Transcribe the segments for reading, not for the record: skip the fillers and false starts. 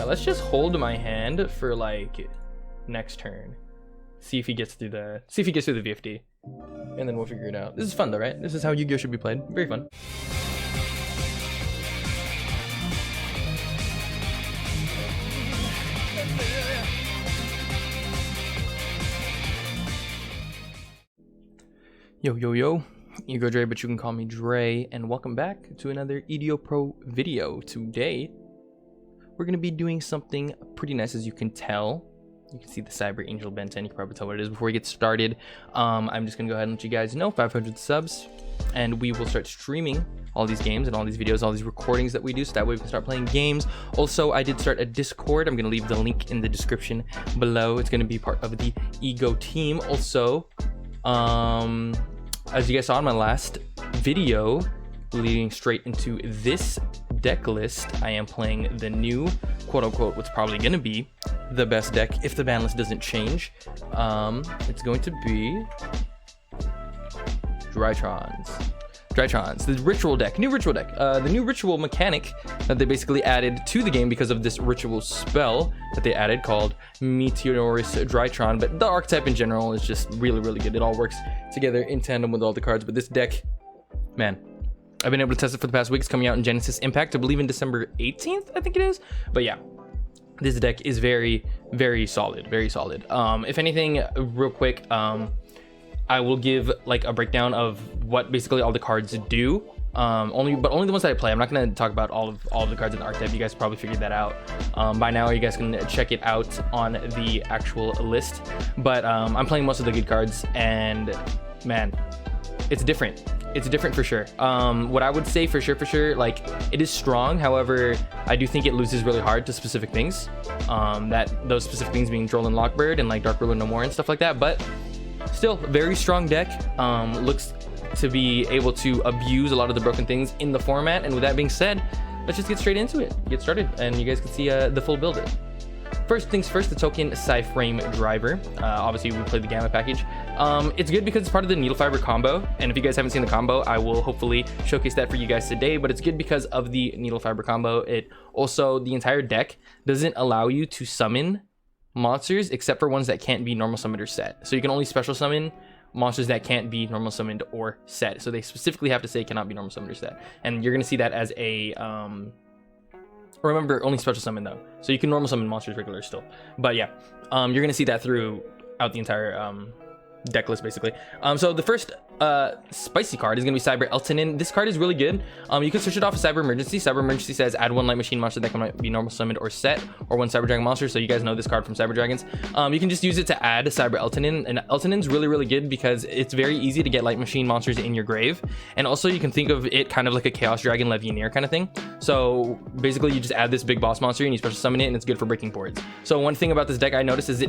Yeah, let's just hold my hand for like next turn. See if he gets through the VFD. And then we'll figure it out. This is fun though, right? This is how Yu-Gi-Oh should be played. Very fun. Yo, yo, yo. You go Dre, but you can call me Dre, and welcome back to another EDO Pro video. Today, we're going to be doing something pretty nice, as you can tell. You can see the Cyber Angel Ben 10. You can probably tell what it is. Before we get started, I'm just going to go ahead and let you guys know, 500 subs, and we will start streaming all these games and all these videos, all these recordings that we do, so that way we can start playing games. Also, I did start a Discord. I'm going to leave the link in the description below. It's going to be part of the Ego team. Also, as you guys saw in my last video, leading straight into this deck list, I am playing the new, quote-unquote, what's probably going to be the best deck if the ban list doesn't change. It's going to be Drytrons, the ritual deck, new ritual deck. The new ritual mechanic that they basically added to the game because of this ritual spell that they added called Meteorous Drytron. But the archetype in general is just really, really good. It all works together in tandem with all the cards. But this deck, man, I've been able to test it for the past week. It's coming out in Genesis Impact, I believe in December 18th, I think it is. But yeah, this deck is very, very solid, very solid. If anything, real quick, I will give like a breakdown of what basically all the cards do. Only the ones that I play. I'm not going to talk about all of the cards in the archetype. You guys probably figured that out by now. You guys can check it out on the actual list. But I'm playing most of the good cards, and man, it's different. It's different for sure. What I would say for sure, like, it is strong. However, I do think it loses really hard to specific things. Those specific things being Droll and Lockbird and like Dark Ruler No More and stuff like that. But still, very strong deck. Looks to be able to abuse a lot of the broken things in the format. And with that being said, let's just get straight into it. Get started, and you guys can see the full build. First things first, the token Psy-Frame Driver. Obviously, we played the Gamma package. It's good because it's part of the Needle Fiber combo. And if you guys haven't seen the combo, I will hopefully showcase that for you guys today. But it's good because of the Needle Fiber combo. It also, the entire deck doesn't allow you to summon monsters except for ones that can't be normal summoned or set. So you can only special summon monsters that can't be normal summoned or set. So they specifically have to say cannot be normal summoned or set. And you're going to see that as a remember, only special summon though, so you can normal summon monsters regular still. But yeah, you're gonna see that throughout the entire deck list basically. So the first spicy card is gonna be Cyber Eltonin. This card is really good. You can switch it off of Cyber Emergency. Cyber Emergency says add one light machine monster that can be normal summoned or set, or one Cyber Dragon monster. So you guys know this card from Cyber Dragons. You can just use it to add Cyber Eltonin, and Eltonin's really, really good because it's very easy to get light machine monsters in your grave, and also you can think of it kind of like a Chaos Dragon Legionnaire kind of thing. So basically, you just add this big boss monster and you special summon it, and it's good for breaking boards. So one thing about this deck I noticed is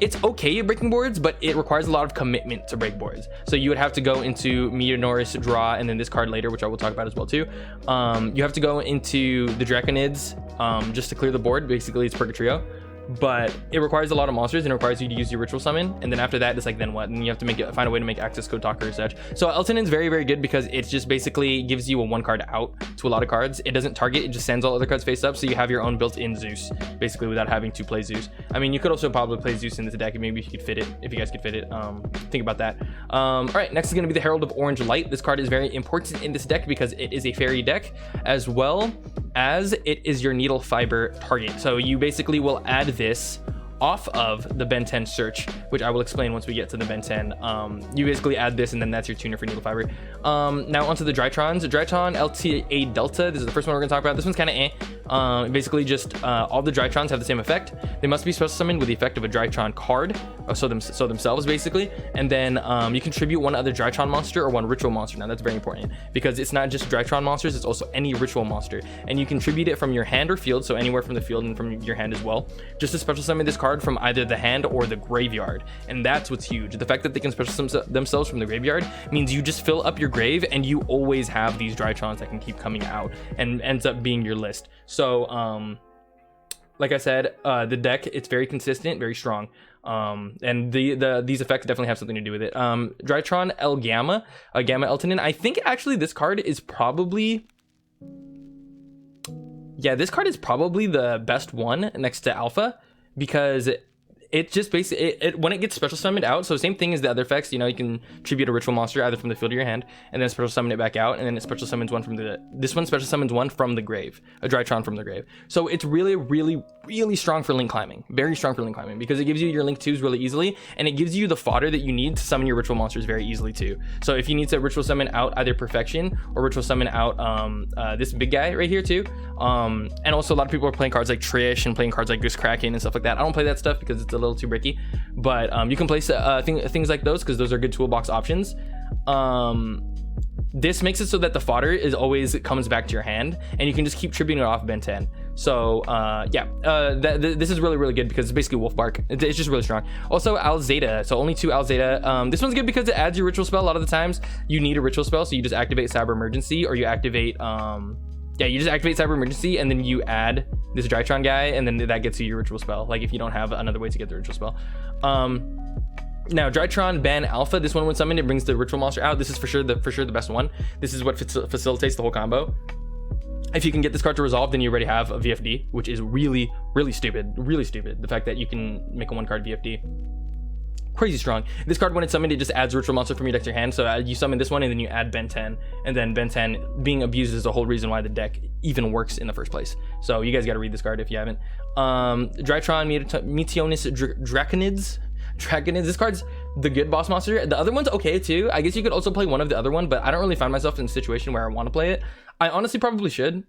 it's okay at breaking boards, but it requires a lot of commitment to break boards. So you would have to go into Meteorous draw, and then this card later, which I will talk about as well too. You have to go into the Draconids just to clear the board. Basically, it's Purgatrio. But it requires a lot of monsters, and it requires you to use your ritual summon, and then after that it's like, then what? And you have to find a way to make access code talker or such. So Eltonin's very, very good because it just basically gives you a one card out to a lot of cards. It doesn't target, it just sends all other cards face up, so you have your own built-in Zeus basically without having to play Zeus. I mean, you could also probably play Zeus in this deck, and maybe you could fit it, if you guys could fit it. Think about that. All right, next is going to be the Herald of Orange Light. This card is very important in this deck because it is a fairy deck, as well as it is your Needle Fiber target. So you basically will add this off of the Ben 10 search, which I will explain once we get to the Ben 10. You basically add this, and then that's your tuner for Needle Fiber. Now onto the Drytrons. Drytron LTA Delta. This is the first one we're going to talk about. This one's kind of basically just all the Drytrons have the same effect. They must be special summoned with the effect of a Drytron card, so themselves basically. And then you contribute one other Drytron monster or one ritual monster. Now that's very important because it's not just Drytron monsters, it's also any ritual monster. And you contribute it from your hand or field, so anywhere from the field and from your hand as well, just to special summon this card from either the hand or the graveyard. And that's what's huge. The fact that they can special themselves from the graveyard means you just fill up your grave, and you always have these Drytrons that can keep coming out, and ends up being your list. So like I said, the deck, it's very consistent, very strong. And these effects definitely have something to do with it. Drytron L Gamma, Gamma Eltonin. I think actually this card is probably Yeah, this card is probably the best one next to Alpha, because it just basically when it gets special summoned out, so same thing as the other effects, you know, you can tribute a ritual monster either from the field of your hand and then special summon it back out, and then it special summons one from this one special summons one from the grave, a Drytron from the grave. So it's really strong for link climbing, very strong for link climbing, because it gives you your link 2s really easily, and it gives you the fodder that you need to summon your ritual monsters very easily too. So if you need to ritual summon out either Perfection or ritual summon out this big guy right here too, and also a lot of people are playing cards like Trish and playing cards like Goose Kraken and stuff like that. I don't play that stuff because it's a little too bricky, but you can place things like those because those are good toolbox options. This makes it so that the fodder is always comes back to your hand, and you can just keep tributing it off Ben 10. So this is really good because it's basically Wolf Bark. It's just really strong. Also Al Zeta, so only 2 Al Zeta. This one's good because it adds your ritual spell. A lot of the times you need a ritual spell, so you just activate Cyber Emergency, or you activate you just activate Cyber Emergency, and then you add this Drytron guy, and then that gets you your ritual spell, like if you don't have another way to get the ritual spell. Now Drytron ban Alpha, this one when summoned, it brings the ritual monster out. This is for sure the best one. This is what facilitates the whole combo. If you can get this card to resolve, then you already have a VFD, which is really stupid. The fact that you can make a 1-card VFD, crazy strong. This card, when it's summoned, it just adds ritual monster from your deck to your hand. So you summon this one, and then you add Ben 10, and then Ben 10 being abused is the whole reason why the deck even works in the first place. So you guys got to read this card if you haven't. Drytron Meteonis Draconids. This card's the good boss monster. The other one's okay too. I guess you could also play one of the other one, but I don't really find myself in a situation where I want to play it. I honestly probably should,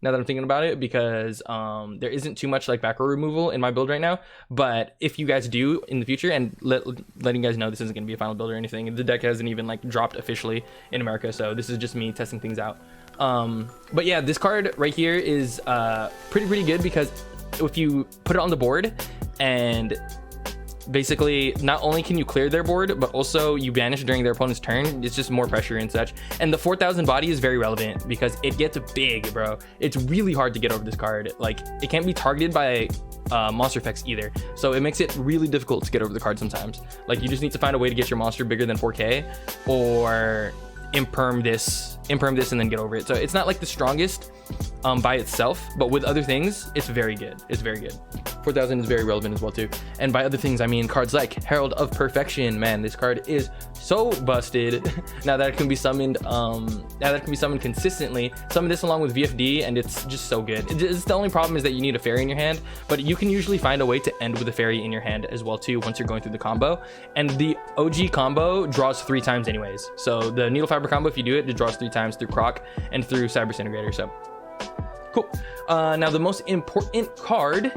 now that I'm thinking about it, because there isn't too much like back row removal in my build right now. But if you guys do in the future, and letting you guys know this isn't going to be a final build or anything, the deck hasn't even like dropped officially in America, so this is just me testing things out. But yeah, this card right here is pretty good, because if you put it on the board, and basically not only can you clear their board, but also you banish during their opponent's turn, it's just more pressure and such. And the 4000 body is very relevant because it gets big, bro. It's really hard to get over this card. Like, it can't be targeted by monster effects either, so it makes it really difficult to get over the card sometimes. Like, you just need to find a way to get your monster bigger than 4k, or imperm this and then get over it. So it's not like the strongest by itself, but with other things it's very good. 4000 is very relevant as well too. And by other things I mean cards like Herald of Perfection. Man, this card is so busted. Now that it can be summoned consistently, summon this along with VFD, and it's just so good. It's the only problem is that you need a fairy in your hand, but you can usually find a way to end with a fairy in your hand as well too once you're going through the combo. And the OG combo draws 3 times anyways, so the needle fiber combo, if you do it, it draws 3 times through Croc and through Cyber Disintegrator. So cool. Now the most important card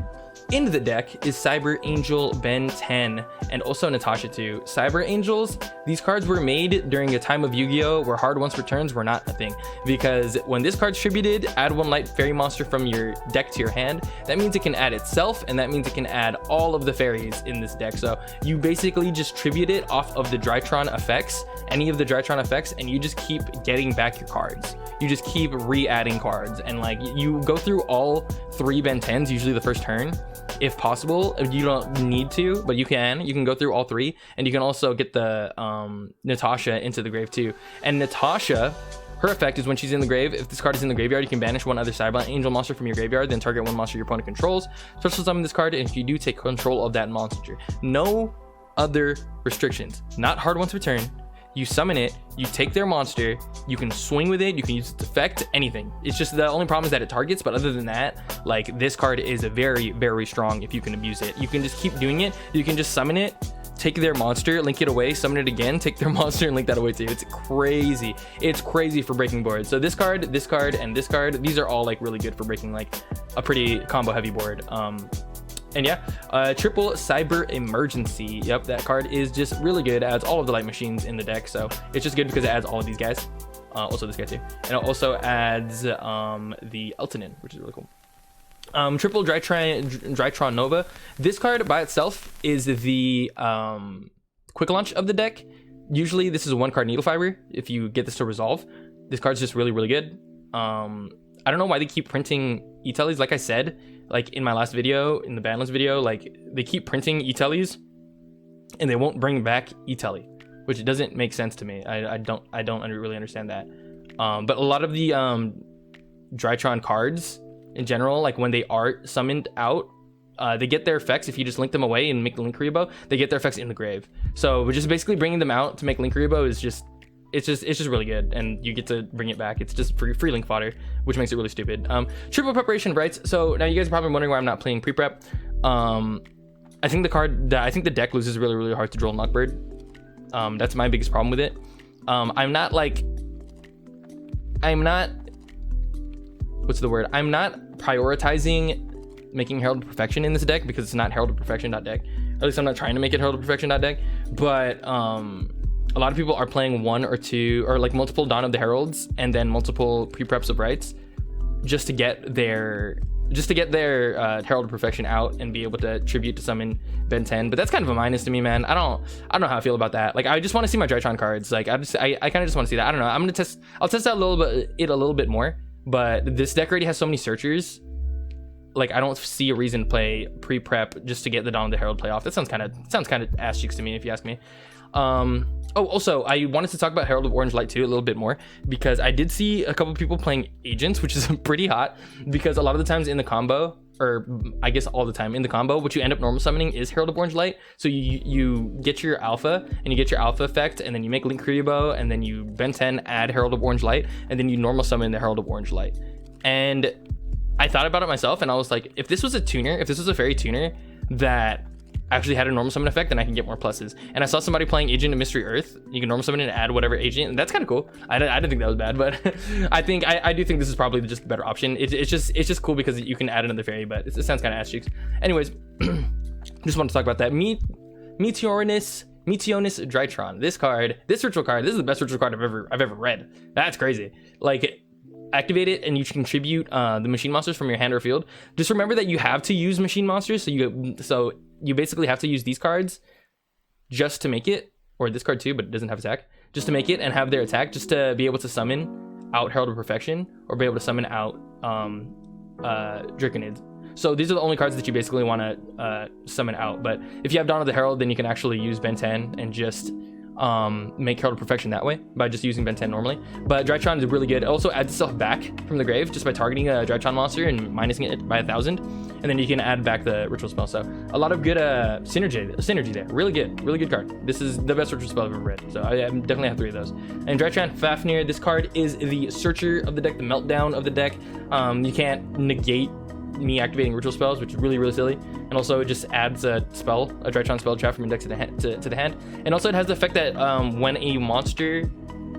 in the deck is Cyber Angel Ben 10, and also Natasha too. Cyber Angels, these cards were made during a time of Yu-Gi-Oh! Where hard once returns were not a thing, because when this card's tributed, add 1 light fairy monster from your deck to your hand. That means it can add itself, and that means it can add all of the fairies in this deck. So you basically just tribute it off of the Drytron effects, any of the Drytron effects, and you just keep getting back your cards. You just keep re-adding cards, and like, you go through all 3 Ben 10s usually the first turn, if possible. You don't need to, but you can go through all 3, and you can also get the Natasha into the grave too. And Natasha, her effect is when she's in the grave, if this card is in the graveyard, you can banish 1 other Cyber Angel monster from your graveyard, then target 1 monster your opponent controls, special summon this card, and if you do, take control of that monster. No other restrictions. Not hard once return. You summon it, you take their monster, you can swing with it, you can use its effect, anything. It's just the only problem is that it targets, but other than that, like, this card is very strong if you can abuse it. You can just keep doing it. You can just summon it, take their monster, link it away, summon it again, take their monster, and link that away too. It's crazy. It's crazy for breaking boards. So this card, and this card, these are all like really good for breaking like a pretty combo heavy board. And yeah, triple Cyber Emergency. Yep, that card is just really good. It adds all of the light machines in the deck, so it's just good because it adds all of these guys. Also this guy too. And it also adds the Eltonin, which is really cool. Triple Drytron Nova. This card by itself is the quick launch of the deck. Usually this is a 1-card needle fiber. If you get this to resolve, this card's just really good. I don't know why they keep printing E-Tellies. Like I said, like in my last video, in the banlist video, like they keep printing E-Tellies and they won't bring back E-Telly, which doesn't make sense to me. I don't really understand that. But a lot of the Drytron cards in general, like when they are summoned out, they get their effects if you just link them away and make the Link Kuriboh. They get their effects in the grave. So we're just basically bringing them out to make Link Kuriboh is just it's just really good, and you get to bring it back. It's just free link fodder, which makes it really stupid. Triple preparation of rights. So now you guys are probably wondering why I'm not playing pre-prep. I think the deck loses really hard to Droll and Lockbird. That's my biggest problem with it. I'm not prioritizing making Herald of Perfection in this deck because it's not Herald of Perfection deck. At least I'm not trying to make it Herald of Perfection deck. But a lot of people are playing one or two or like multiple Dawn of the Heralds and then multiple pre-preps of rights just to get their Herald of Perfection out and be able to tribute to summon Ben 10. But that's kind of a minus to me, man. I don't know how I feel about that. Like, I just want to see my Drytron cards. Like, I kind of just want to see that. I don't know. I'll test out a little bit more. But this deck already has so many searchers. Like, I don't see a reason to play pre-prep just to get the Dawn of the Herald playoff. That sounds kind of ass cheeks to me, if you ask me. Also, I wanted to talk about Herald of Orange Light too a little bit more, because I did see a couple people playing agents, which is pretty hot, because a lot of the times in the combo, or I guess all the time in the combo, what you end up normal summoning is Herald of Orange Light. So you get your alpha, and you get your alpha effect, and then you make Link Kuriboh, and then you Ben 10 add Herald of Orange Light, and then you normal summon the Herald of Orange Light. And I thought about it myself, and I was like, if this was a fairy tuner that actually had a normal summon effect, then I can get more pluses. And I saw somebody playing Agent of Mystery Earth. You can normal summon and add whatever agent, and that's kind of cool. I didn't think that was bad, but I do think this is probably just a better option. It's just cool because you can add another fairy, but it sounds kind of ass cheeks. Anyways, just want to talk about that. Meteorinus Drytron. This ritual card, this is the best ritual card I've ever read. That's crazy. Like, activate it and you contribute the machine monsters from your hand or field. Just remember that you have to use machine monsters, so you basically have to use these cards just to make it, or this card too, but it doesn't have attack, just to make it and have their attack, just to be able to summon out Herald of Perfection or be able to summon out Draconids. So these are the only cards that you basically want to summon out. But if you have Dawn of the Herald, then you can actually use Ben 10 and just make Herald of Perfection that way by just using Ben 10 normally. But Drytron is really good. It also adds itself back from the grave just by targeting a Drytron monster and minusing it by 1,000, and then you can add back the ritual spell. So a lot of good synergy there. Really good card. This is the best ritual spell I've ever read, so I definitely have 3 of those. And Drytron Fafnir, this card is the searcher of the deck, the meltdown of the deck. You can't negate me activating ritual spells, which is really silly. And also it just adds a Drytron spell trap from your deck to the hand. And also it has the effect that when if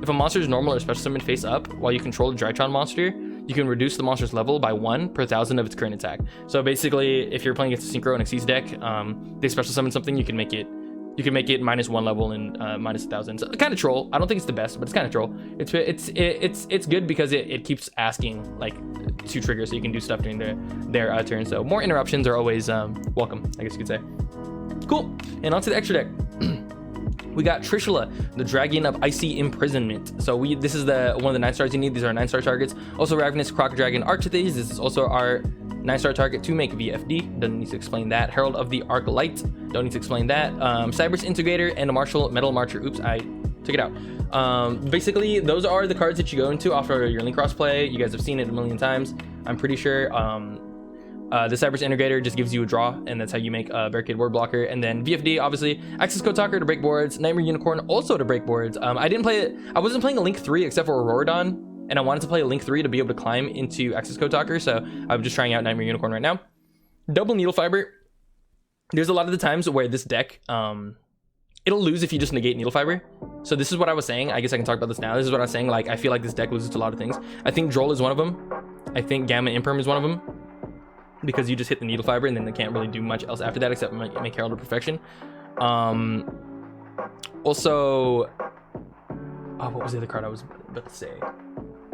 a monster is normal or special summon face up while you control a Drytron monster, you can reduce the monster's level by 1 per 1,000 of its current attack. So basically, if you're playing against a Synchro and Xyz deck, they special summon something, you can make it -1 level and -1,000. So kind of troll. I don't think it's the best, but it's kind of troll. It's good because it keeps asking like to trigger, so you can do stuff during their turn. So more interruptions are always welcome, I guess you could say. Cool. And onto the extra deck. We got Trishula, the Dragon of Icy Imprisonment. So this is one of the 9 stars you need. These are 9-star targets. Also Ravenous Croc Dragon Archithes. This is also our 9-star target to make VFD. Doesn't need to explain that. Herald of the Arc Light. Don't need to explain that. Cyberus Integrator and a Metal Marcher. Oops, I took it out. Basically, those are the cards that you go into off of your Link Cross play. You guys have seen it a million times, I'm pretty sure. The Cyberus Integrator just gives you a draw, and that's how you make a Barricade Ward Blocker. And then VFD, obviously, Access Code Talker to break boards, Nightmare Unicorn also to break boards. I wasn't playing a Link 3 except for Auroradon, and I wanted to play a Link 3 to be able to climb into Access Code Talker, so I'm just trying out Nightmare Unicorn right now. Double Needle Fiber. There's a lot of the times where this deck, it'll lose if you just negate Needle Fiber. So this is what I was saying. I guess I can talk about this now. This is what I was saying. Like, I feel like this deck loses to a lot of things. I think Droll is one of them. I think Gamma Imperm is one of them, because you just hit the Needle Fiber and then they can't really do much else after that except make Herald of Perfection. Also, what was the other card I was about to say?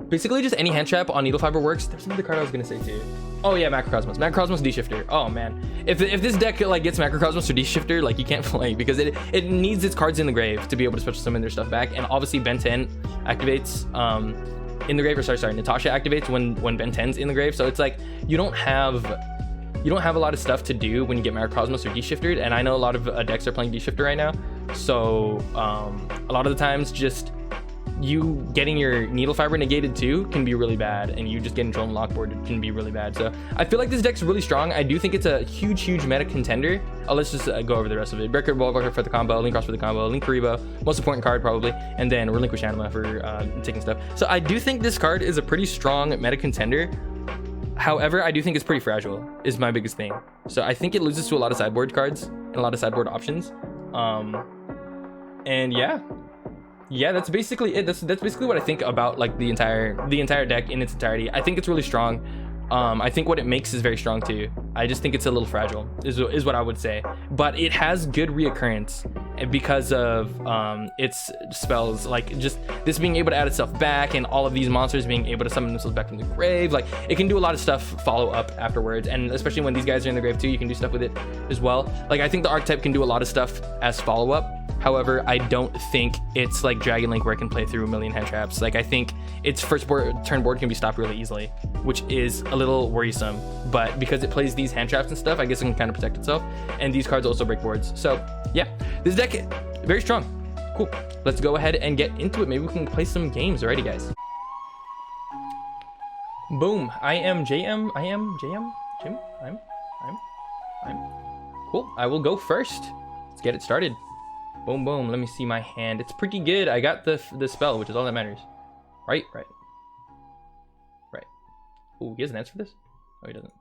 Basically, just any hand trap on Needle Fiber works. There's another card I was gonna say too. Oh yeah, Macrocosmos. Macrocosmos D-Shifter. Oh man, if this deck like gets Macrocosmos or D-Shifter, like you can't play because it needs its cards in the grave to be able to special summon their stuff back. And obviously Ben 10 activates in the grave, or sorry, Natasha activates when Ben 10's in the grave. So it's like you don't have a lot of stuff to do when you get Macrocosmos or D-Shifted. And I know a lot of decks are playing D-Shifter right now. So a lot of the times just you getting your needle fiber negated too can be really bad, and you just getting drone lockboard can be really bad. So I feel like this deck's really strong. I do think it's a huge meta contender. Let's just go over the rest of it. Breaker Ballbucker for the combo, Link Cross for the combo, Link Karibo, most important card probably, and then Relinquish Anima for taking stuff. So I do think this card is a pretty strong meta contender. However, I do think it's pretty fragile is my biggest thing. So I think it loses to a lot of sideboard cards and a lot of sideboard options. And yeah, that's basically it. That's basically what I think about like the entire deck in its entirety. I think it's really strong. I think what it makes is very strong too. I just think it's a little fragile is what I would say, but it has good reoccurrence because of its spells, like just this being able to add itself back, and all of these monsters being able to summon themselves back from the grave. Like it can do a lot of stuff follow up afterwards, and especially when these guys are in the grave too, you can do stuff with it as well. Like I think the archetype can do a lot of stuff as follow up. However, I don't think it's like Dragon Link where it can play through a million hand traps. Like I think its first turn board can be stopped really easily, which is a little worrisome. But because it plays these hand traps and stuff, I guess it can kind of protect itself. And these cards also break boards. So yeah, this deck, very strong. Cool. Let's go ahead and get into it. Maybe we can play some games. Alrighty, guys. Boom. I am JM. Jim. I'm. Cool. I will go first. Let's get it started. Boom, boom. Let me see my hand. It's pretty good. I got the spell, which is all that matters. Right. Oh, he has an answer for this? Oh, he doesn't.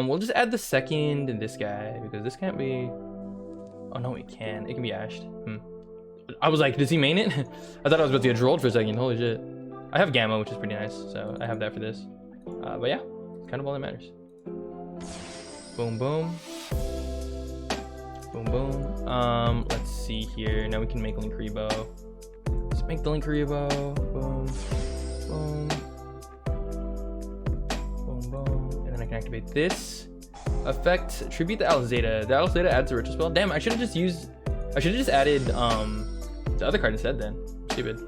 We'll just add the second and this guy, because this can't be... Oh, no, it can. It can be ashed. I was like, does he main it? I thought I was about to get drolled for a second. Holy shit. I have Gamma, which is pretty nice, so I have that for this. But yeah, it's kind of all that matters. Boom, boom. Boom, boom. Let's see here. Now we can make Link Karibo. Let's make the Link Karibo. Boom, boom, boom, boom. And then I can activate this effect. Tribute the Alzada. The Alzada adds a ritual spell. Damn, I should have just added the other card instead then. Stupid.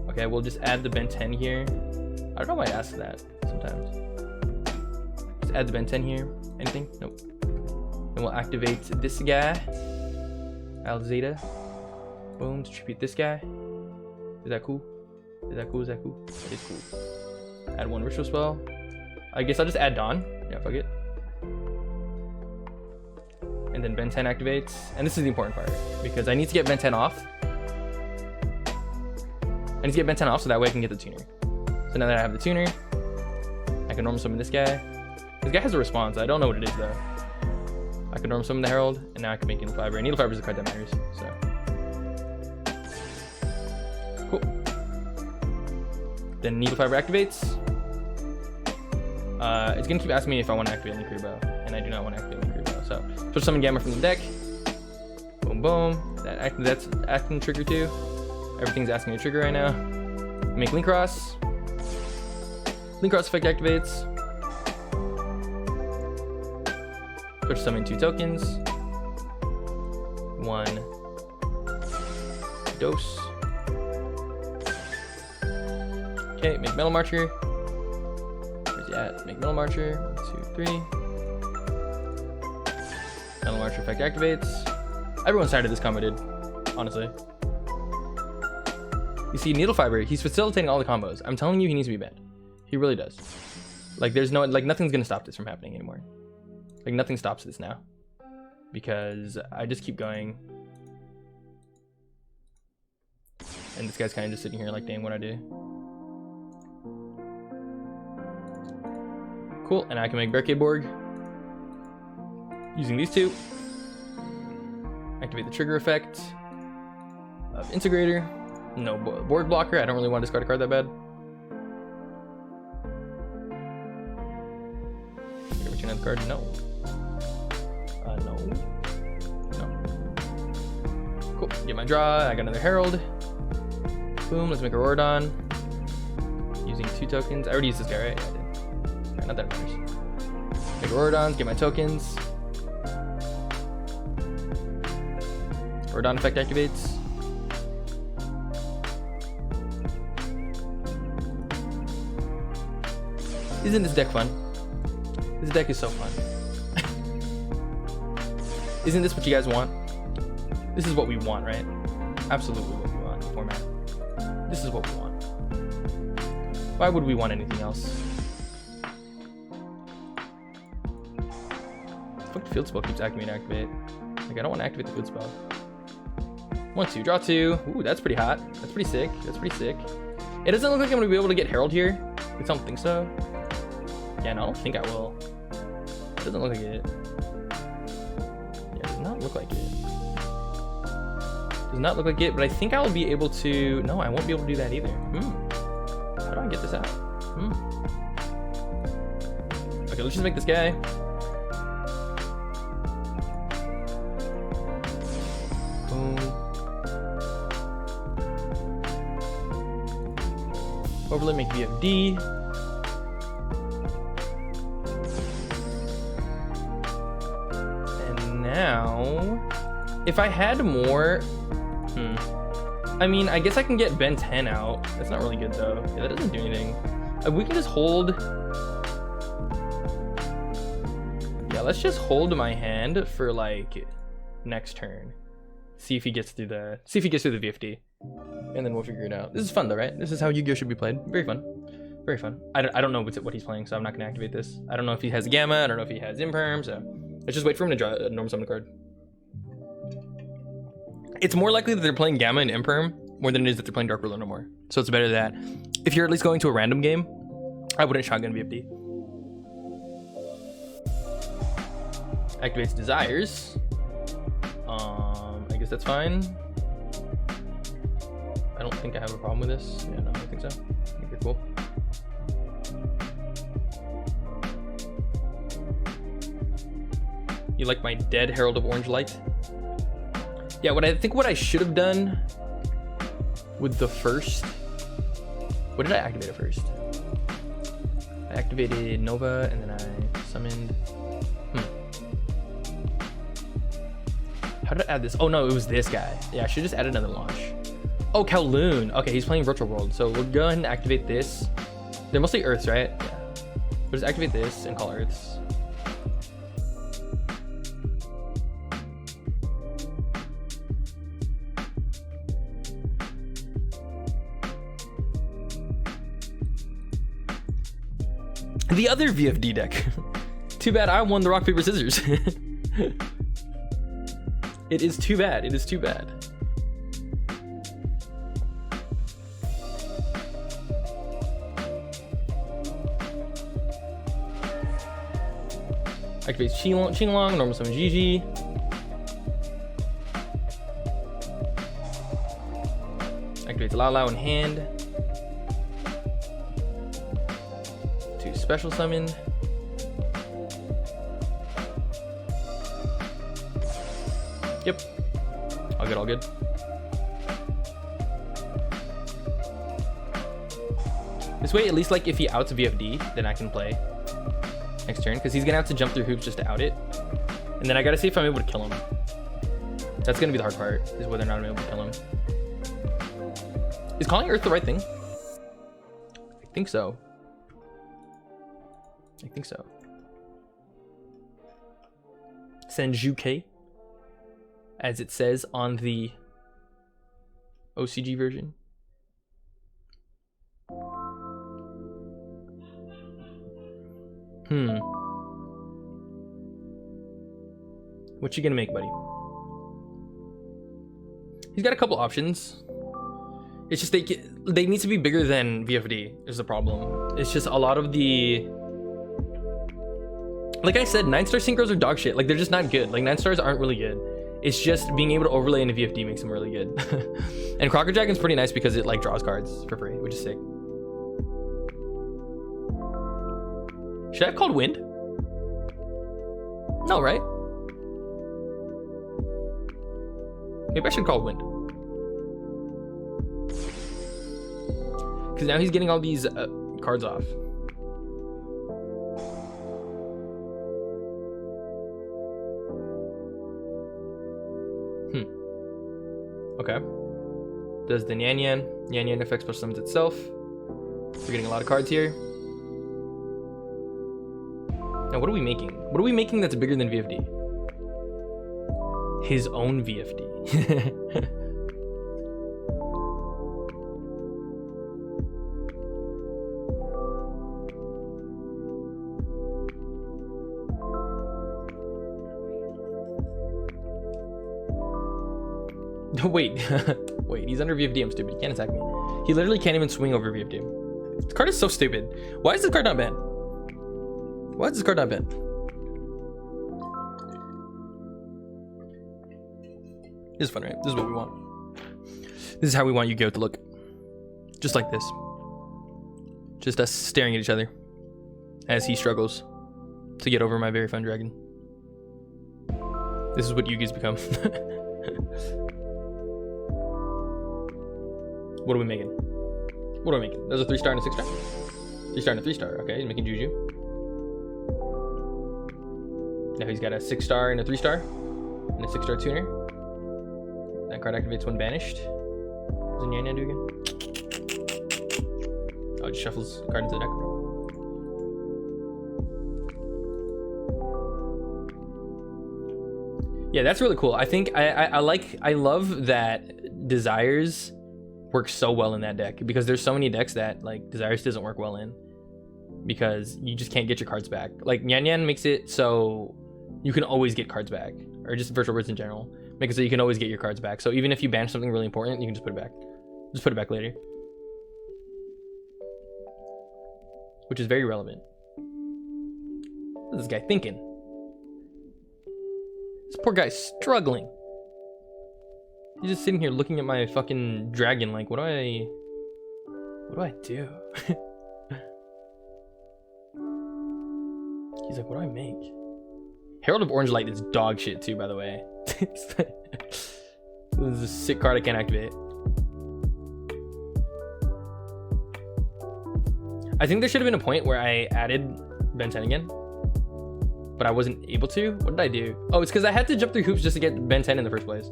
Okay, we'll just add the Ben 10 here. I don't know why I ask that sometimes. Just add the Ben 10 here. Anything? Nope. And we'll activate this guy, Alzada. Boom, to tribute this guy. Is that cool? That is cool. Add one ritual spell. I guess I'll just add Dawn. Yeah, fuck it. And then Ben 10 activates. And this is the important part, because I need to get Ben 10 off. I need to get Ben 10 off so that way I can get the tuner. So now that I have the tuner, I can normal summon this guy. This guy has a response. I don't know what it is though. I can normal summon the Herald, and now I can make Needle Fiber. And Needle Fiber is the card that matters, so. Cool. Then Needle Fiber activates. It's gonna keep asking me if I want to activate Link Karibo, and I do not want to activate Link Karibo. So, switch summon Gamma from the deck. Boom, boom. That's acting trigger too. Everything's asking me to trigger right now. Make Link Cross. Link Cross effect activates. Switch summon 2 tokens. 1 dose. Okay, make Metal Marcher. Where's he at? Make Metal Marcher. 1, 2, 3. Metal Marcher effect activates. Everyone's tired of this combo, dude. Honestly. You see, Needle Fiber, he's facilitating all the combos. I'm telling you, he needs to be banned. He really does. Like, there's no, like, nothing's gonna stop this from happening anymore. Like, nothing stops this now. Because I just keep going. And this guy's kind of just sitting here like, dang, what I do. Cool, and I can make Barricade Borg. Using these two. Activate the trigger effect of Integrator. No board blocker. I don't really want to discard a card that bad. Can I return another card? No. No. Cool. Get my draw. I got another Herald. Boom. Let's make a Rorodon. Using 2 tokens. I already used this guy, right? Yeah, I did. Alright, not that it matters. Make Rorodons. Get my tokens. Rorodon effect activates. Isn't this deck fun? This deck is so fun. Isn't this what you guys want? This is what we want, right? Absolutely what we want. This is what we want. Why would we want anything else? Fuck, field spell keeps activating activate. Like, I don't want to activate the field spell. 1, 2, draw 2. Ooh, that's pretty hot. That's pretty sick. That's pretty sick. It doesn't look like I'm gonna be able to get Herald here. I don't think so. Yeah, no, I don't think I will. It doesn't look like it. Yeah, it does not look like it. Does not look like it, but I think I'll be able to. No, I won't be able to do that either. How do I get this out? Okay, let's just make this guy. Overlay, make VFD. And now, if I had more, I mean, I guess I can get Ben 10 out. That's not really good though. Yeah, that doesn't do anything. We can just hold. Yeah, let's just hold my hand for like next turn. See if he gets through the VFD. And then we'll figure it out. This is fun though, right? This is how Yu-Gi-Oh should be played. Very fun. Very fun. I don't know what he's playing, so I'm not going to activate this. I don't know if he has Gamma. I don't know if he has Imperm, so let's just wait for him to draw a normal summon card. It's more likely that they're playing Gamma and Imperm more than it is that they're playing Dark Ruler no more. So it's better that if you're at least going to a random game, I wouldn't shotgun VFD. Activates Desires. I guess that's fine. I don't think I have a problem with this. Yeah, no, I don't think so. I think you're cool. You like my dead Herald of Orange Light? Yeah, what I should have done with the first. What did I activate at first? I activated Nova and then I summoned. How did I add this? Oh no, it was this guy. Yeah, I should just add another launch. Oh, Kowloon. Okay, he's playing Virtual World. So we'll go ahead and activate this. They're mostly Earths, right? Yeah. We'll just activate this and call Earths. The other VFD deck. Too bad I won the rock, paper, scissors. It is too bad. It is too bad. Activates Qinglong, normal summon GG. Activates Lao Lao in hand. 2 special summon. Yep. All good, all good. This way, at least like if he outs VFD, then I can play next turn, because he's gonna have to jump through hoops just to out it. And then I gotta see if I'm able to kill him. That's gonna be the hard part, is whether or not I'm able to kill him. Is calling Earth the right thing? I think so. I think so. Senjuke, as it says on the OCG version. What you gonna make, buddy? He's got a couple options. It's just they need to be bigger than VFD is the problem. It's just a lot of the, like I said, 9-star synchros are dog shit. Like, they're just not good. Like, 9 stars aren't really good. It's just being able to overlay into VFD makes them really good. And Crocker Dragon's pretty nice because it like draws cards for free, which is sick. Should I have called Wind? No, right? Maybe I should call Wind. Because now he's getting all these cards off. Okay. Does the Nyan Nyan. Nyan Nyan affects special summons itself. We're getting a lot of cards here. Now, what are we making? What are we making that's bigger than VFD? His own VFD. Wait, wait, he's under VFD. I'm stupid. He can't attack me. He literally can't even swing over VFD. This card is so stupid. Why is this card not banned? Why is this card not banned? This is fun, right? This is what we want. This is how we want Yu-Gi-Oh to look. Just like this. Just us staring at each other as he struggles to get over my very fun dragon. This is what Yu-Gi's become. What are we making? What are we making? There's a 3-star and a 6-star? 3-star and a 3-star. Okay, he's making Juju. Now he's got a 6-star and a 3-star and a 6-star tuner. That card activates when banished. What does Nyan Nyan do again? Oh, it just shuffles the card into the deck. Yeah, that's really cool. I think I love that Desires works so well in that deck, because there's so many decks that like Desires doesn't work well in, because you just can't get your cards back. Like Nyan Nyan makes it so you can always get cards back, or just virtual words in general make it so you can always get your cards back. So even if you ban something really important, you can just put it back. Just put it back later, which is very relevant. What is this guy thinking? This poor guy's struggling. He's just sitting here looking at my fucking dragon like, what do I do? He's like, what do I make? Herald of Orange Light is dog shit too, by the way. This is a sick card I can't activate. I think there should have been a point where I added Ben 10 again, but I wasn't able to. What did I do? Oh, it's because I had to jump through hoops just to get Ben 10 in the first place.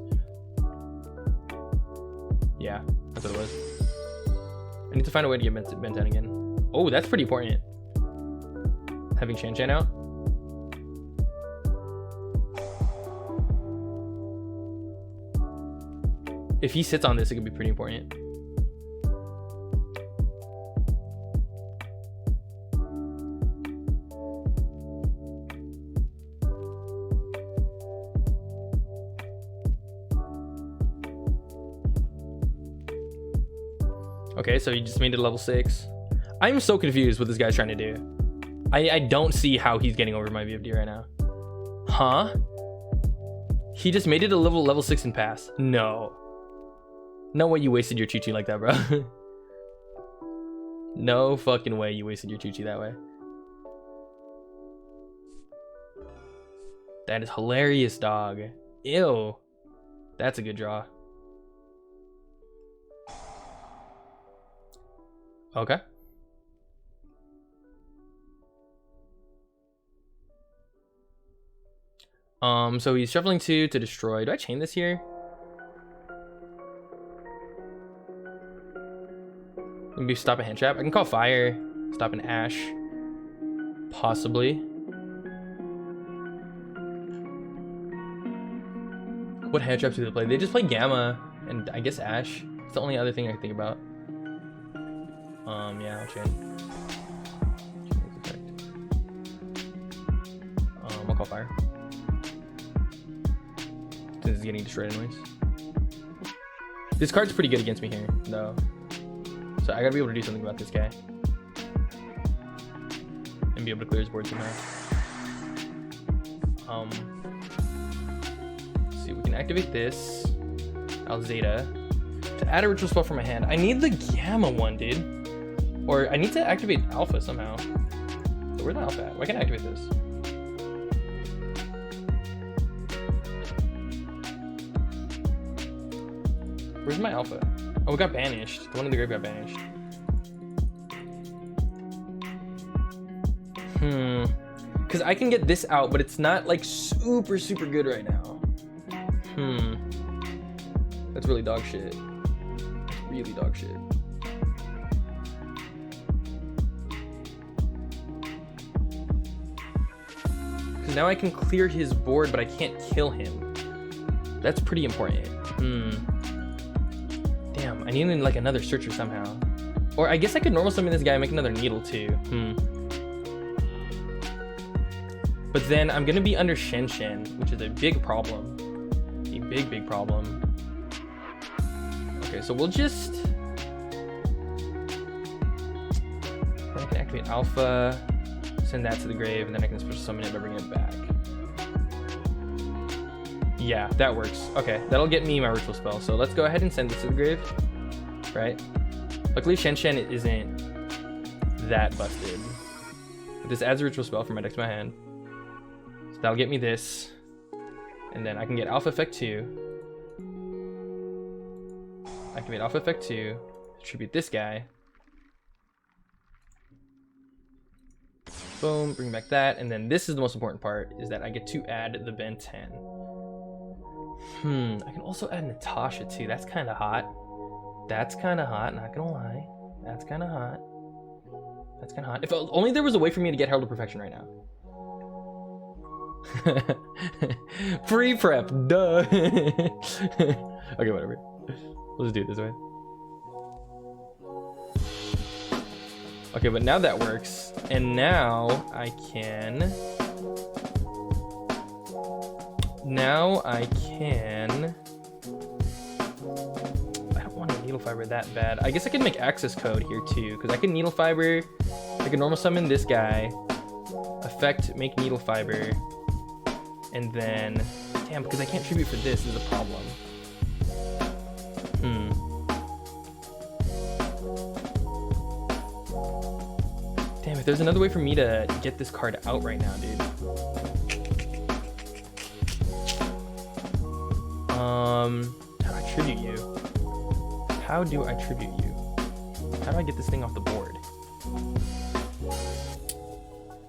Yeah, that's what it was. I need to find a way to get Ben 10 again. Oh, that's pretty important. Having Shan Shan out. If he sits on this, it could be pretty important. Okay, so he just made it level 6. I'm so confused what this guy's trying to do. I don't see how he's getting over my VFD right now. Huh? He just made it a level 6 and pass. No. No way you wasted your Chi-Chi like that, bro. No fucking way you wasted your Chi-Chi that way. That is hilarious, dog. Ew. That's a good draw. Okay. So he's shuffling 2 to destroy. Do I chain this here? Maybe stop a hand trap. I can call fire. Stop an ash. Possibly. What hand traps do they play? They just play Gamma and I guess Ash. It's the only other thing I can think about. Yeah, I'll chain. I'll call fire. This is getting destroyed anyways. This card's pretty good against me here, though. So I gotta be able to do something about this guy. And be able to clear his board somehow. Let's see, we can activate this. Alzeta. To add a ritual spell from my hand. I need the Gamma one, dude. Or I need to activate Alpha somehow. So where's the Alpha at? Why can't I activate this? Where's my Alpha? Oh, it got banished. The one in the grave got banished. Because I can get this out, but it's not like super good right now. That's really dog shit. Really dog shit. Because now I can clear his board, but I can't kill him. That's pretty important. Damn, I need like another searcher somehow. Or I guess I could normal summon this guy and make another needle too. But then I'm gonna be under Shen Shen, which is a big problem. A big problem. Okay, so we'll just... I can activate Alpha, send that to the grave, and then I can special summon it by bringing it back. Yeah, that works. Okay, that'll get me my ritual spell. So let's go ahead and send this to the grave, right? Luckily, Shen Shen isn't that busted. But this adds a ritual spell from my deck to my hand. So that'll get me this. And then I can get Alpha Effect 2. Activate Alpha Effect 2. Distribute this guy. Boom, bring back that. And then this is the most important part, is that I get to add the Ben 10. I can also add Natasha too. That's kind of hot. That's kind of hot, not gonna lie. That's kind of hot. That's kind of hot. If only there was a way for me to get Herald of Perfection right now. Pre-prep, duh. Okay, whatever. Let's do it this way. Okay, but now that works. And now I can... I don't want to needle fiber that bad. I guess I can make access code here too, because I can needle fiber. I can normal summon this guy, effect make needle fiber, and then damn, because I can't tribute for this is a problem. Damn, if there's another way for me to get this card out right now, dude. How do I tribute you? How do I tribute you? How do I get this thing off the board?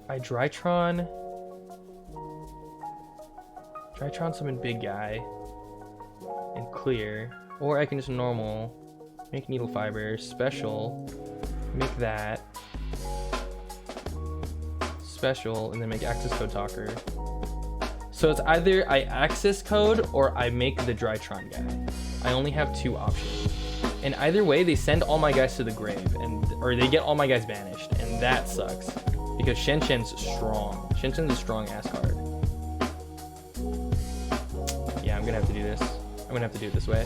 I Drytron summon big guy and clear, or I can just normal make needle fiber, special, make that special, and then make access code talker. So it's either I access code or I make the Drytron guy. I only have two options. And either way, they send all my guys to the grave, or they get all my guys banished, and that sucks. Because Shen Shen's strong. Shen Shen's a strong ass card. Yeah, I'm gonna have to do this. I'm gonna have to do it this way.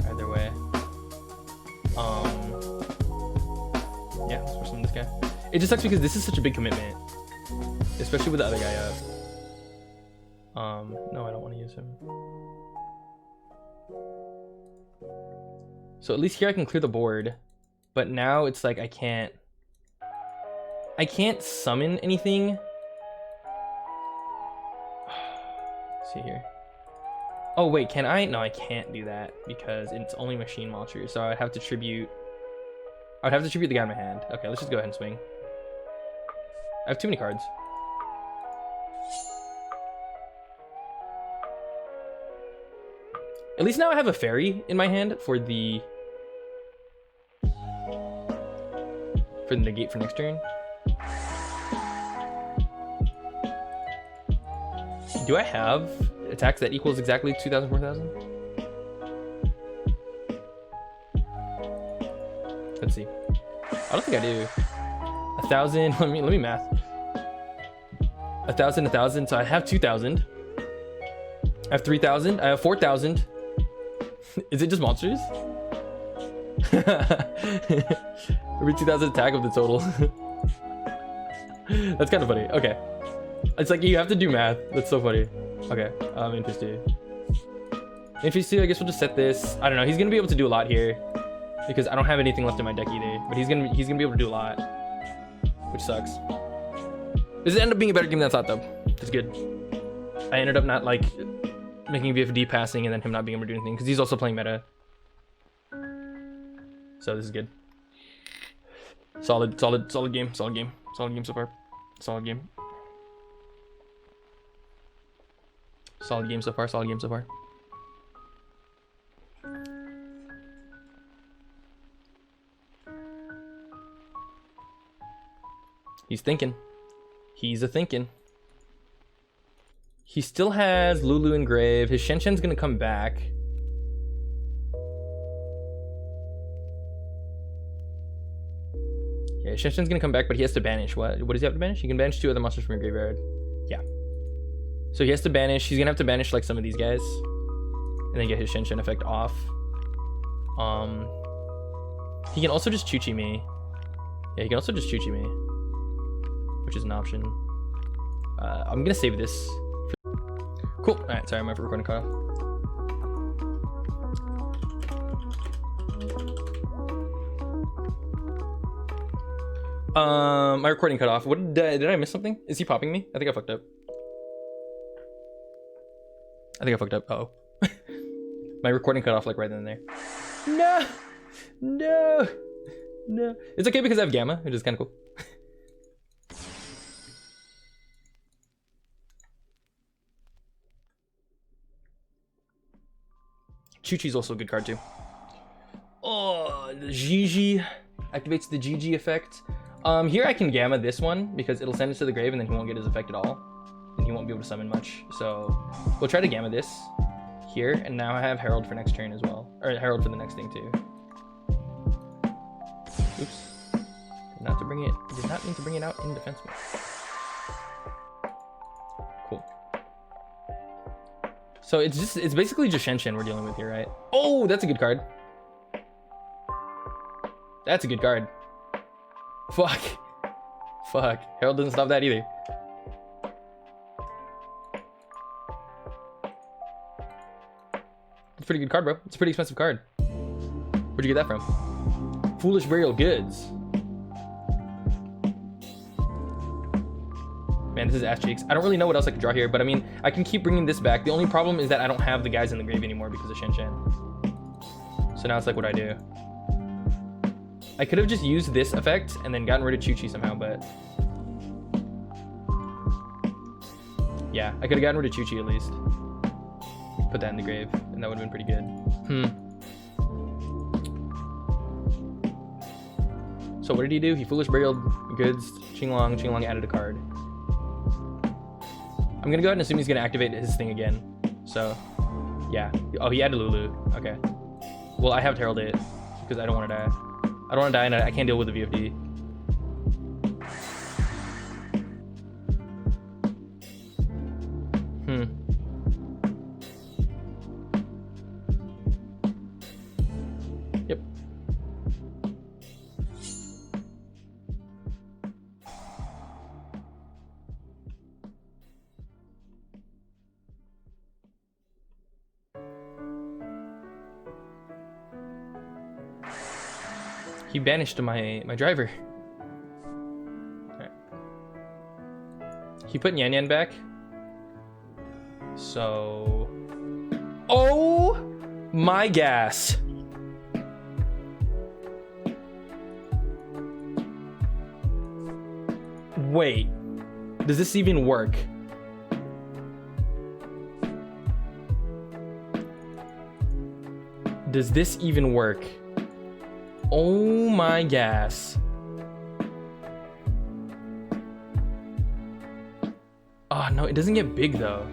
Either way. Yeah, let's summon this guy. It just sucks because this is such a big commitment. Especially with the other guy up. No, I don't want to use him. So at least here I can clear the board, but now it's like I can't summon anything. Let's see here. Oh wait, can I? No, I can't do that because it's only machine monsters. So I'd have to tribute the guy in my hand. Okay, let's just go ahead and swing. I have too many cards. At least now I have a fairy in my hand for the negate for next turn. Do I have attacks that equals exactly 2,000, 4,000? Let's see. I don't think I do. 1,000. Let me math. 1,000, 1,000. So I have 2,000. I have 3,000. I have 4,000. Is it just monsters? Every 2,000 attack of the total. That's kind of funny. Okay. It's like you have to do math. That's so funny. Okay. Interesting. Interesting. I guess we'll just set this. I don't know. He's gonna be able to do a lot here because I don't have anything left in my deck either. But he's gonna be able to do a lot, which sucks. This ended up being a better game than I thought, though. It's good. I ended up not like making VFD passing and then him not being able to do anything because he's also playing meta. So this is good. Solid game. Solid game so far. Solid game so far. He's thinking. He's a thinking. He still has Lulu and Grave. His Shen Shen's gonna come back. Yeah, Shen Shen's gonna come back, but he has to banish. What does he have to banish? He can banish 2 other monsters from your graveyard. Yeah. So he has to banish. He's gonna have to banish like some of these guys. And then get his Shen Shen effect off. He can also just Chuchi me. Yeah, he can also just Chuchi me, which is an option. I'm gonna save this. Cool. All right, sorry, my recording cut off. My recording cut off. What did I miss something? Is he popping me? I think I fucked up. Oh. My recording cut off like right then and there. No! No! No. It's okay because I have gamma, which is kind of cool. Chuchi's also a good card too. Oh, the GG activates the GG effect. Here I can gamma this one because it'll send it to the grave and then he won't get his effect at all. And he won't be able to summon much. So we'll try to gamma this here, and now I have Herald for next turn as well. Or Herald for the next thing too. Oops. Did not mean to bring it out in defense mode. Cool. So it's basically just Shen we're dealing with here, right? Oh, that's a good card. That's a good card. Fuck. Fuck. Herald doesn't stop that either. It's a pretty good card, bro. It's a pretty expensive card. Where'd you get that from? Foolish Burial Goods. Man, this is ass cheeks. I don't really know what else I could draw here, but I mean, I can keep bringing this back. The only problem is that I don't have the guys in the grave anymore because of Shen. So now it's like what I do. I could have just used this effect and then gotten rid of Chuchi somehow, but... yeah, I could have gotten rid of Chuchi at least. Put that in the grave, and that would have been pretty good. So what did he do? He Foolish Burial Goods, Qinglong added a card. I'm gonna go ahead and assume he's gonna activate his thing again. So, yeah. Oh, he added Lulu. Okay. Well, I have to herald it because I don't want to die. I don't want to die, and I can't deal with the VFD. Yep. He banished my driver. Alright. He put Yan Yan back. So... oh my gas. Wait. Does this even work? Does this even work? Oh my gas. Oh no, it doesn't get big though.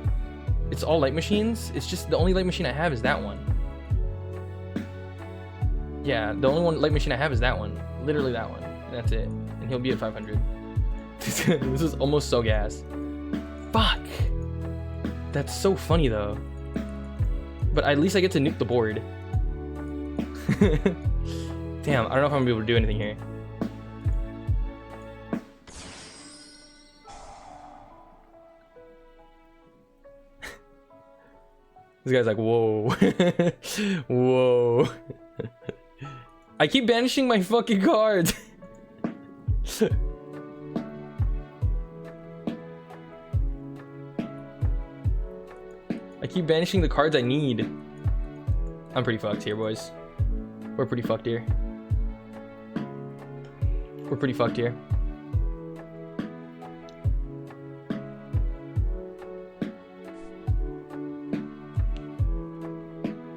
It's all light machines. It's just the only light machine I have is that one. Yeah, the only light machine I have is that one. Literally that one. That's it. And he'll be at 500. This is almost so gas. Fuck. That's so funny though. But at least I get to nuke the board. Damn, I don't know if I'm gonna be able to do anything here. This guy's like, whoa. Whoa. I keep banishing my fucking cards. I keep banishing the cards I need. I'm pretty fucked here, boys. We're pretty fucked here. We're pretty fucked here.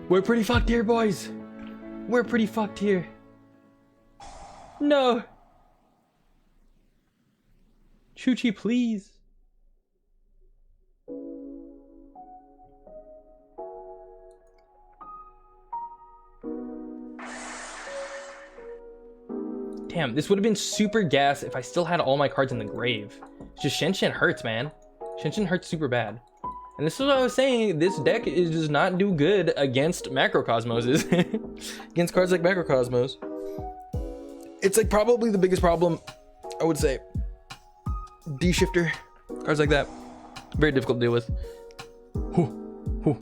We're pretty fucked here, boys. We're pretty fucked here. No. Chuchi, please. Damn, this would have been super gas if I still had all my cards in the grave. It's just Shen hurts, man. Shen hurts super bad. And this is what I was saying. This deck does not do good against Macrocosmoses. Against cards like Macrocosmos. It's like probably the biggest problem, I would say. D-shifter. Cards like that. Very difficult to deal with. Whew. Whew.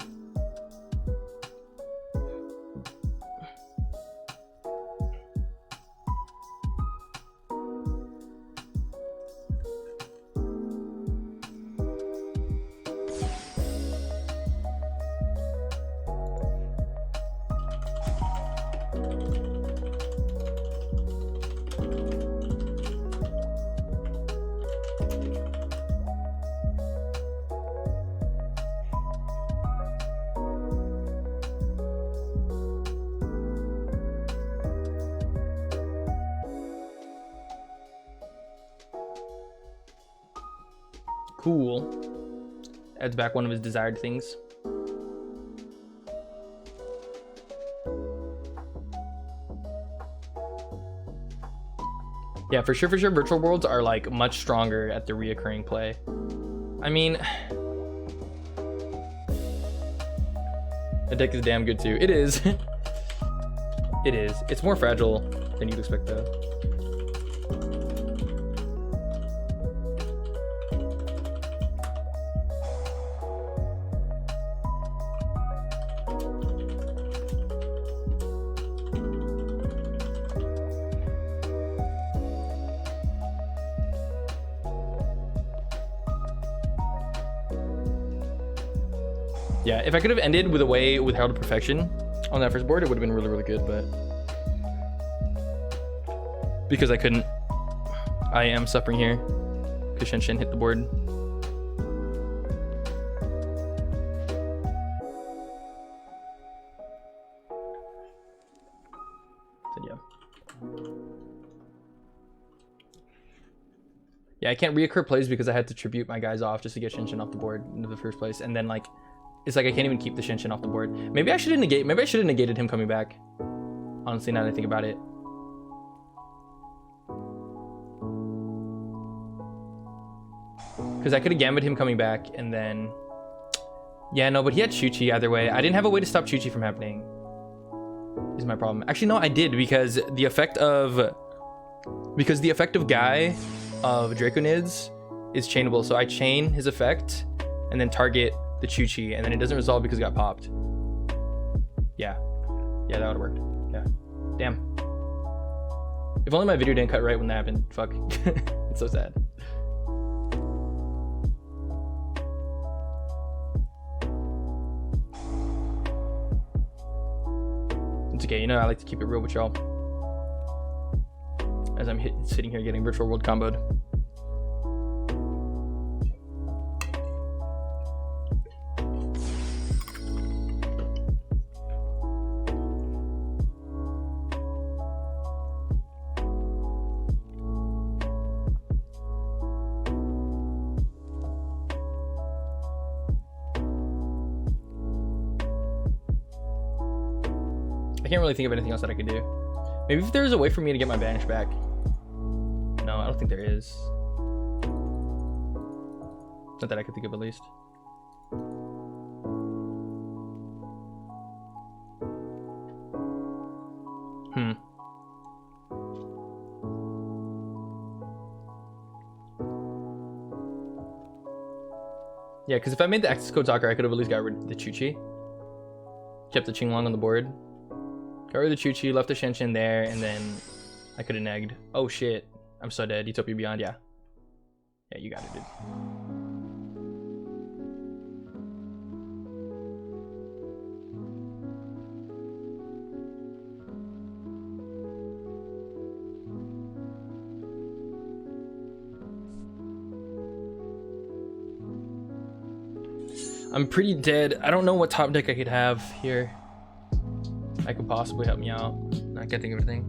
Cool. Adds back one of his desired things. Yeah, for sure, virtual worlds are like much stronger at the reoccurring play. I mean, the deck is damn good too. It is. It is. It's more fragile than you'd expect though. Yeah, if I could have ended with a way with Herald of Perfection on that first board, it would have been really, really good, but because I couldn't, I am suffering here because Shen Shen hit the board. So yeah. Yeah, I can't reoccur plays because I had to tribute my guys off just to get Shen Shen off the board in the first place, and then like it's like I can't even keep the Shen Shen off the board. Maybe I should have negated him coming back. Honestly, now that I think about it. Because I could have gambit him coming back and then... Yeah, no, but he had Chuchi either way. I didn't have a way to stop Chuchi from happening. Is my problem. Actually, no, I did because the effect of... Guy of Draconids is chainable. So I chain his effect and then target the Chuchi, and then it doesn't resolve because it got popped. Yeah, that would have worked. Yeah, damn. If only my video didn't cut right when that happened. Fuck. It's so sad. It's okay, you know I like to keep it real with y'all as I'm sitting here getting Virtual World comboed. I can't really think of anything else that I could do. Maybe if there's a way for me to get my banish back. No, I don't think there is. Not that I could think of at least. Yeah, because if I made the access code talker, I could have at least got rid of the Chuchi. Kept the Qinglong on the board. Got rid of the Chuchi, left the Shen Shen there, and then I could have negged. Oh shit, I'm so dead. Utopia Beyond, yeah. Yeah, you got it, dude. I'm pretty dead. I don't know what top deck I could have here. I could possibly help me out. I can't think of anything.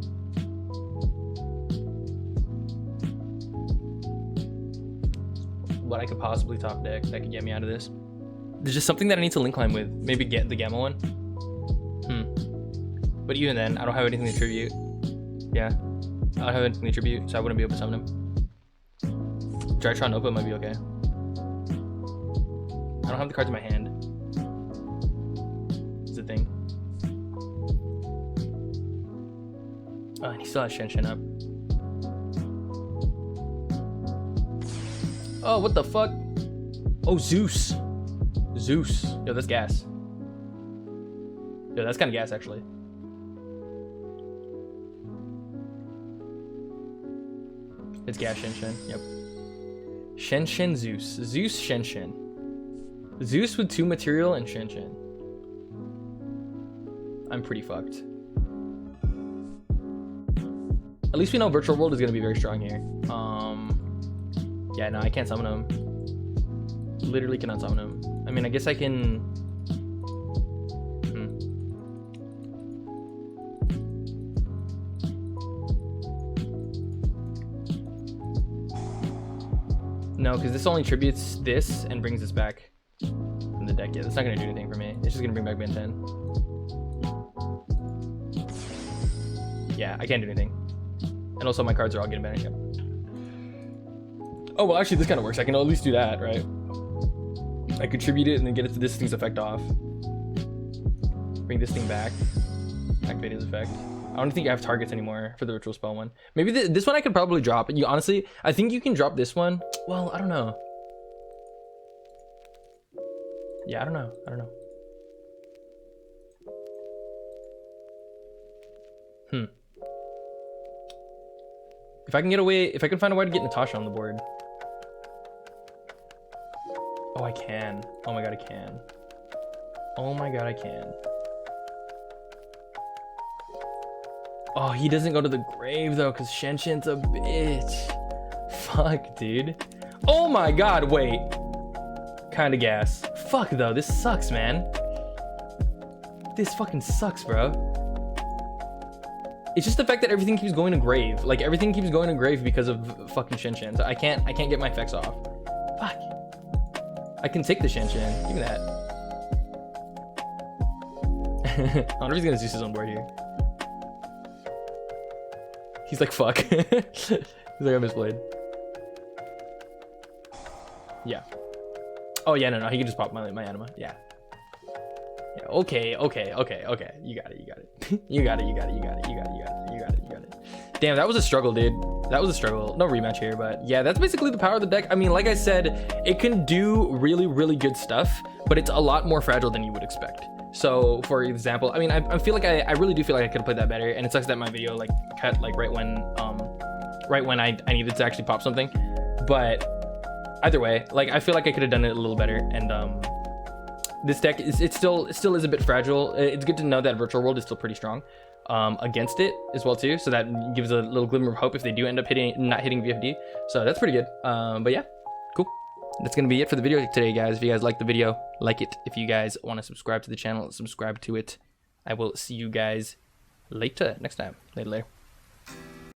What I could possibly top deck that could get me out of this. There's just something that I need to link climb with. Maybe get the Gamma one. But even then, I don't have anything to tribute. Yeah, I don't have anything to tribute, so I wouldn't be able to summon him. Drytron Opa might be okay. I don't have the cards in my hand. It's the thing. Oh, and he still has Shen Shen up. Oh, what the fuck? Oh, Zeus. Zeus. Yo, that's gas. Yo, that's kind of gas, actually. It's gas Shen Shen. Yep. Shen Shen Zeus. Zeus Shen Shen. Zeus with 2 material and Shen Shen. I'm pretty fucked. At least we know Virtual World is gonna be very strong here. Yeah, no, I can't summon him. Literally cannot summon him. I mean, I guess I can. No, because this only tributes this and brings this back from the deck. Yeah, that's not gonna do anything for me. It's just gonna bring back Ben 10. Yeah, I can't do anything. And also my cards are all getting better. Yep. Oh, well, actually, this kind of works. I can at least do that, right? I contribute it and then get it to this thing's effect off. Bring this thing back. Activate his effect. I don't think I have targets anymore for the ritual spell one. Maybe this one I could probably drop. You honestly, I think you can drop this one. Well, I don't know. Yeah, I don't know. I don't know. If I can get away, if I can find a way to get Natasha on the board. Oh, I can. Oh my god, I can. Oh my god, I can. Oh, he doesn't go to the grave though, because Shen Shen's a bitch. Fuck, dude. Oh my god, wait. Kinda gas. Fuck though, this sucks, man. This fucking sucks, bro. It's just the fact that everything keeps going to grave. Like, everything keeps going to grave because of fucking Shen Shen. So I can't get my effects off. Fuck. I can take the Shen Shen. Give me that. I wonder if he's gonna Zeus his own board here. He's like, fuck. He's like, I misplayed. Yeah. Oh, yeah, no, he can just pop my anima. Yeah. Yeah, okay. You got it. You got it. You got it. Damn, that was a struggle, dude. That was a struggle. No rematch here, but yeah, that's basically the power of the deck. I mean, like I said, it can do really, really good stuff, but it's a lot more fragile than you would expect. So, for example, I mean, I feel like I really do feel like I could have played that better, and it sucks that my video like cut like right when I needed to actually pop something. But either way, like I feel like I could have done it a little better, and this deck is it still is a bit fragile. It's good to know that Virtual World is still pretty strong against it as well too, so that gives a little glimmer of hope if they do end up not hitting VFD. So that's pretty good. But yeah, cool. That's gonna be it for the video today, guys. If you guys liked the video, like it. If you guys want to subscribe to the channel, subscribe to it. I will see you guys later next time. Later.